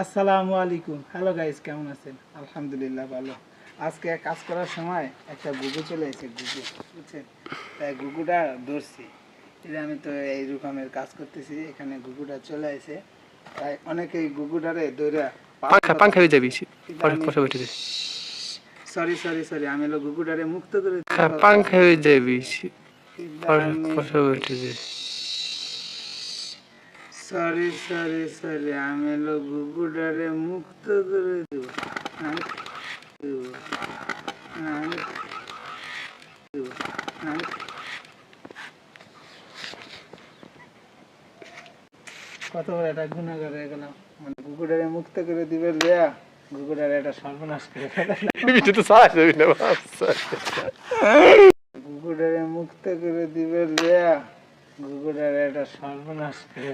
আসসালামু আলাইকুম। Hello guys, কেমন আছেন? আলহামদুলিল্লাহ ভালো। আজকে কাজ করার সময় একটা গুগু চলে এসেছে, গুগু, বুঝছেন? তাই গুগুটা ধরছি। এই আমি তো এই রকমের কাজ করতেছি, এখানে গুগুটা চলে এসে, তাই অনেকেই গুগুটারে দৌড়া পাংখা হয়ে যাবি সরি সরি সরি, আমি হলো গুগুটারে মুক্ত করে পাংখা হয়ে যাবি সরি সরি সরি, আমি হলো গুগুটারে মুক্ত করে দেবো। কত বড় একটা গুনাহগার হয়ে গেলাম, মানে গুগুটারে মুক্ত করে দিবে লিয়া গুগুটারে একটা সর্বনাশ করে গুগুটারে মুক্ত করে দিবে লিয়া গুগুটারে একটা সর্বনাশ করে